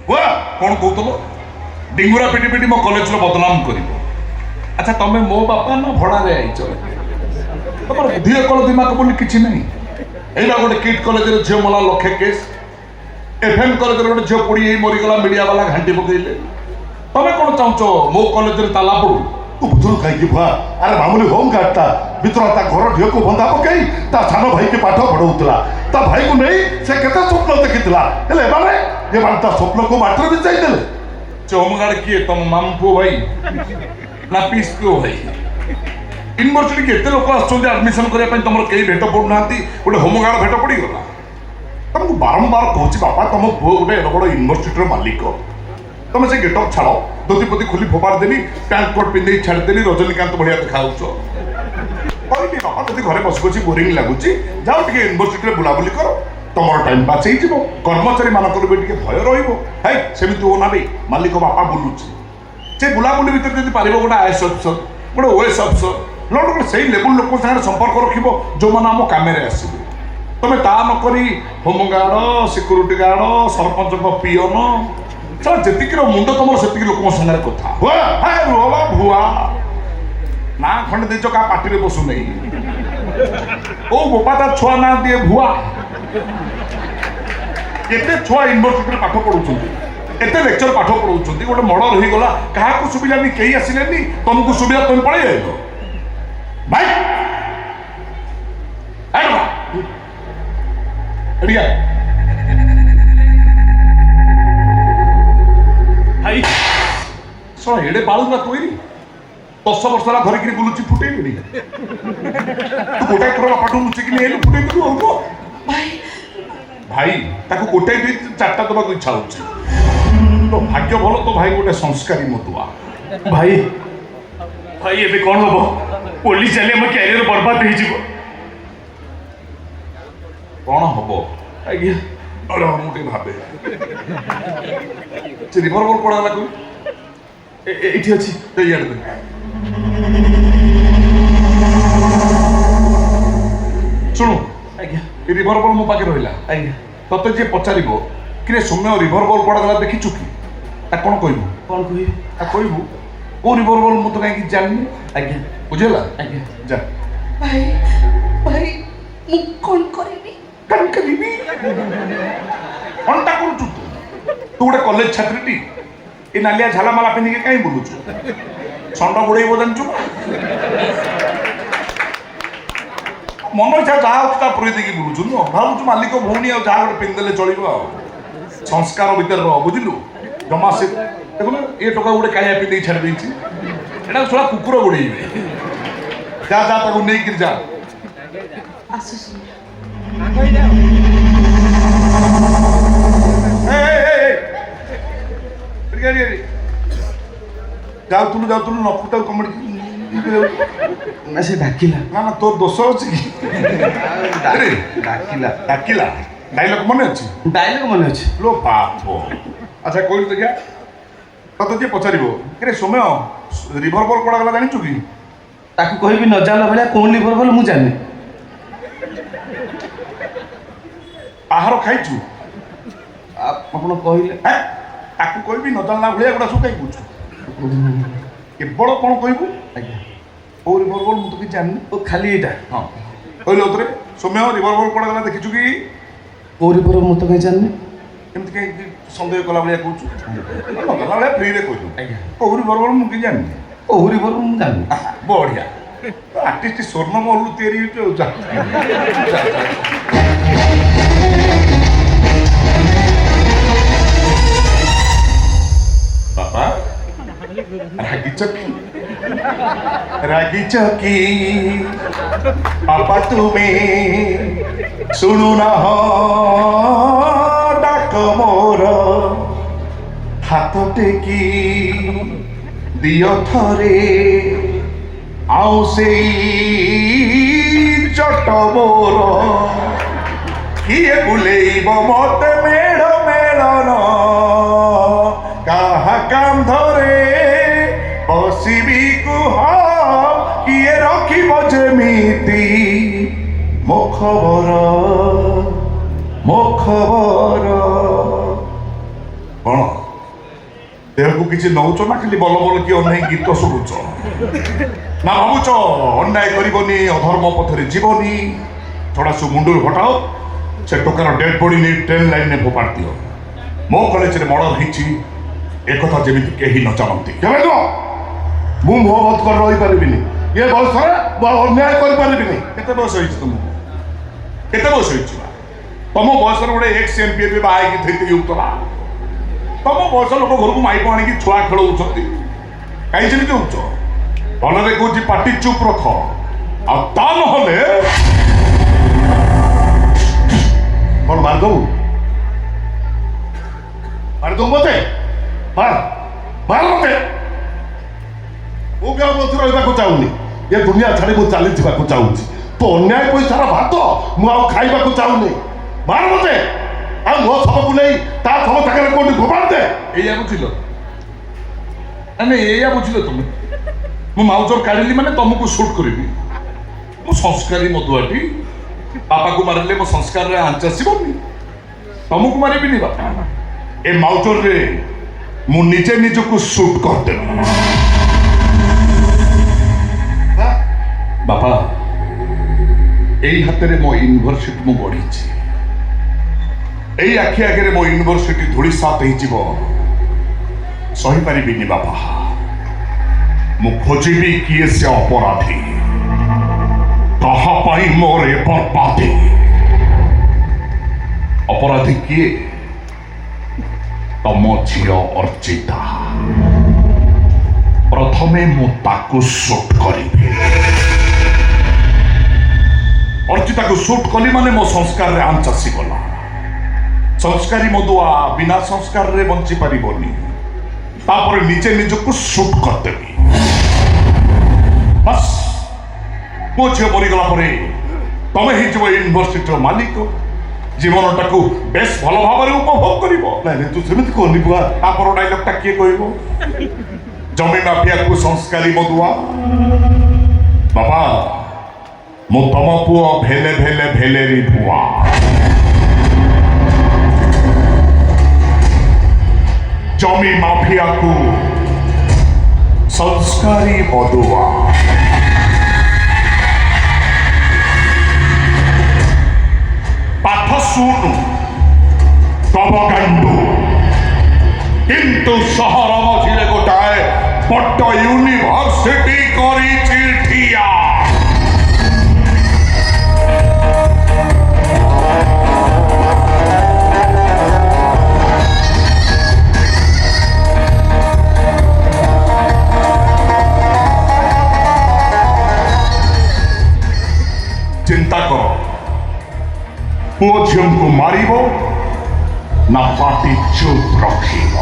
वाह कौन कहूल डिंगुरा पिटी पिटी मो कॉलेज बदनाम कर अच्छा तमें मो बापा ना भड़ा आईच तुम बुद्धि कल दिमाग बोली किसी नहीं एला गोटे किट कॉलेज झील मला लक्षे केस एफएम कॉलेज गोटे झील पोड़ी मरीगला मीडिया वाला घाटी पकड़े तमें कौन चाहूच मो कॉलेज ताला पड़ू तू बुझुनु कहीं भुआ अरे मामूली होम गार्ड ता भितर ता घर ढियो को बंधा पकई ता सानो भाई के पाठ पढ़ौतला ता भाई को नहीं से केते स्वप्न देखितला हेले माने ये मान ता स्वप्न को मात्र भी जाई देले चौमगाड़ किए तुम मामू पुओ भाई ना पीस पुओ भाई यूनिवर्सिटी के लोक आडमिशन करने तुम कई भेट पड़ना गोटे होमगार्ड भेट पड़गला तुमको बारंबार कहूँ बापा तुम पुओ गोटे बड़ यूनिवर्सिटी मालिक तुम से गेटअप छाड़ धोती पोती खोली फोपाड़ देली पैंट कोट पिंधे छाड़देली रजनीकांत बढ़िया देखा कहली बापा जब घरे बस बस बोरिंग लगुच जाओ टे यूनिवर्सिटी बुलाबुली कर तुम टाइम पास हो कर्मचारी मानक भी भय रही हो ना भी मालिक बापा बुलूची से बुलाबुली भितर जब पार गोटे आईएएस अफिसर गोटे ओएस अफिसर नोट गोटे से लेवल लोक साथ संपर्क रखिब जो मैंने आम कम आसवे तुम ता नक home guard security guard sarpanch peon चल जी मुंड तुम से लोक सागर कथा रुआ भुआ ना खंडे देच क्या पार्टी बसु नहीं ओ बोपा ता छुआ ना दिए भुआ केते छुआ यूनिवर्सिटी पाठ पढ़ुं एते लेक्चर पाठ पढ़ाऊँ गोटे मर्डर हो गला क्या सुविधानी कहीं आसिले तुमको सुविधा तुम पड़े जाइल भाई भाई शो एडे बालुगा तोरी 10 वर्ष है धरिकी बुलूची फुटे तू गोटाए थोड़ा बापा लुचिकी नहीं फुटे भाई भाई ताको गोटाए भी 4टा दबाक इच्छा होची तो भाग्य भल तो भाई गोटे संस्कारी मधुआ भाई भाई एबे कौन हम पुलिस चले हम कैरियर बर्बाद हो कौन हम आज्ञा अरे मुझे भावे से रिभल्वर पड़ा कोई एठी अछि शुणु आज्ञा रिभल्वर मो पाखे रहा आज्ञा तते जी पचार कि सौम्य रिभल्वर पड़ा देखी चुकी कौन कहबू कौन कहि कहबू ओ रिभल्वर मु तो कहीं जानी आज्ञा बुझेला आज्ञा जा भाई भाई मु कौन करेबी कौन करीबी कौनटा करूचु तू गोटे कॉलेज छात्री ये नालिया झाला माला पिंधिके कहीं बुलुचु षंड बुड़ेब जानचु मन इच्छा जहाँ पुरे देखिए बुलुचु नुह भावुँ मालिक भौणी जहाँ गोटे पिंधिदेले चलो संस्कार भितर रह बुझलु जमा से देखो ये टका गोटे काया पिंधे छाड़ देती एटा छुआ कुकुर गोड़े जा जा ताको नहीं जा आसु जाऊँ नकुटा कमेडी ना से डाकिला ना ना तोर दोष अच्छी डाकिला डाकिला डायलॉग मन अच्छी डायलॉग मन अछि लो बाप अच्छा कोई देखिया तते जे पचार कि सौम्य रिभल्वर पड़ा गला जानी कि ताकू कहबी न जाला भला कोन लिवर बोल मु जाने आहार खाइछु आपण कहले हैं ताकू कहबी न जानला भलिया गोटा सु कहीं पूछ केवल कौन कहबू आज्ञा ओ रिभल्वर मु तो कि जानी ओ खाली एटा हाँ कहले उतरे सौम्य रिभल्वर पड़ा गला देखिछु कि ओ रिवर मु तो कहीं जाने एमती कहीं सन्देह कला भाया कहूँ गला भाया फ्री रे कहूँ आज्ञा ओ रिभल्वर मु कि जानी ओ रिवर मु जाने बढ़िया आर्टिस्ट स्वर्ण महल तैयारी हो बाबा रागी चकी बाबा तुम्हें शुणु ना डाक मोर हाथ टेकी दियो थरे आउ से चट मोर किए बुलेब मत मेढ़ मेलन काहा काम धरे बसबी कुह किए रखिब जेमिति मो खबर କ'ଣ ଦେହକୁ କିଛି ନଉଛ ନା ଖାଲି ବଲ ବଲ କି ଅନେଇ ଗୀତ ଶୁଣୁଛ ନା ଭାବୁଛ ଅନ୍ୟାୟ କରିବନି ଅଧର୍ମ ପଥରେ ଯିବନି ଛଡ଼ା ସବୁ ମୁଣ୍ଡରୁ ହଟାଅ ସେ ଟୋକାର ଡେଡ୍ ବଡି ନେଇ ଟ୍ରେନ୍ ଲାଇନ୍ରେ ଫୋପାଡ଼ି ଦିଅ ମୋ କଲେଜରେ ମର୍ଡର ହେଇଛି ଏକଥା ଯେମିତି କେହି ନ ଜାଣନ୍ତି। କେବେ ନୁହଁ ମୁଁ ମୁହଁ ବନ୍ଦ କରି ରହିପାରିବିନି ଏ ବୟସରେ ମୁଁ ଆଉ ଅନ୍ୟାୟ କରିପାରିବିନି। କେତେ ବୟସ ହେଇଛି ତୁମକୁ କେତେ ବୟସ ହେଇଛି ତମ ବୟସରେ ଗୋଟେ ଏକ୍ସ ଏମ୍ପି ଏବେ ବାହା ହେଇକି ଧରିକି ହେଉଥିଲା ତମ ବୟସ ଲୋକ ଘରକୁ ମାଇପ ଆଣିକି ଛୁଆ ଖେଳଉଛନ୍ତି କାହିଁ ଯେମିତି ହେଉଛ ଭଲରେ କହୁଛି ପାଟି ଚୁପ୍ ରଖ ଆଉ ତା ନହେଲେ କ'ଣ ମାରିଦବୁ ମାରିଦବୁ ମତେ ମାର ମତେ ମୁଁ ବି ଆଉ ମଧ୍ୟ ରହିବାକୁ ଚାହୁଁନି ଏ ଦୁନିଆ ଛାଡ଼ି ମୁଁ ଚାଲିଯିବାକୁ ଚାହୁଁଛି ତୋ ଅନ୍ୟାୟ ପଇସାର ଭାତ ମୁଁ ଆଉ ଖାଇବାକୁ ଚାହୁଁନି ମାର ମତେ ଆଉ ମୋ ଶବକୁ ନେଇ ତା ଶବ ଜାଗାରେ କୋଉଠି ଫୋପାଡ଼ି ଦେ। ଏଇଆ ବୁଝିଲ ଏଇଆ ବୁଝିଲ ତୁମେ ମୁଁ ମାଉଜର କାଢିଲି ମାନେ ତମକୁ ସୁଟ୍ କରିବି ମୁଁ ସଂସ୍କାରୀ ମଦୁଆଟି ବାପାକୁ ମାରିଲେ ମୋ ସଂସ୍କାରରେ ଆଞ୍ଚ ଆସିବନି ତମକୁ ମାରିବିନି ବାପା ଏ ମାଉଜରରେ ମୁଁ ନିଜେ ନିଜକୁ ସୁଟ୍ କରିଦେବି। ବାପା ଏଇ ହାତରେ ମୋ ୟୁନିଭର୍ସିଟି ମୁଁ ବଢିଛି ଏଇ ଆଖି ଆଗରେ ମୋ ୟୁନିଭର୍ସିଟି ଧୂଳି ସାତ ହେଇଯିବ ସହିପାରିବିନି ବାପା ମୁଁ ଖୋଜିବି କିଏ ସେ ଅପରାଧୀ କାହା ପାଇଁ ମୋର ଏ ବର୍ବାଦୀ ଅପରାଧୀ କିଏ ତମ ଝିଅ ଅର୍ଚିତା ପ୍ରଥମେ ମୁଁ ତାକୁ ସୁଟ୍ କରିବି ଅର୍ଚିତାକୁ ସୁଟ୍ କଲି ମାନେ ମୋ ସଂସ୍କାରରେ ଆଞ୍ଚ ଆସିଗଲା ସଂସ୍କାରୀ ମଦୁଆ ବିନା ସଂସ୍କାରରେ ବଞ୍ଚି ପାରିବନି ତାପରେ ନିଜେ ନିଜକୁ ସୁଟ୍ କରିଦେବି ବାସ୍ ମୋ ଝିଅ ମରିଗଲା ପରେ ତମେ ହେଇଯିବ ୟୁନିଭର୍ସିଟିର ମାଲିକ ଜୀବନଟାକୁ ବେଶ ଭଲ ଭାବରେ ଉପଭୋଗ କରିବ। ନାଇଁ ତୁ ସେମିତି କହନି ବୁଆ ତାପର ଡାଇଲଗଟା କିଏ କହିବ ଜମି ମାଫିଆକୁ ସଂସ୍କାରୀ ମଦୁଆ ବାପା ମୁଁ ତମ ପୁଅ ଭେଲେ ଭେଲେ ଭେଲେରି ଭୁଆ ଜମି ମାଫିଆକୁ ସଂସ୍କାରୀ ମଦୁଆ ପାଠ ଶୁଣୁ ତବ ଗାଣ୍ଡୁ କିନ୍ତୁ ସହର ମଝିରେ ଗୋଟାଏ ବଡ ୟୁନିଭର୍ସିଟି କରିଛି ଠିଆ ଚିନ୍ତା କର ପୁଅ ଝିଅଙ୍କୁ ମାରିବ ନା ପାଟି ଚୁପ୍ ରଖିବ।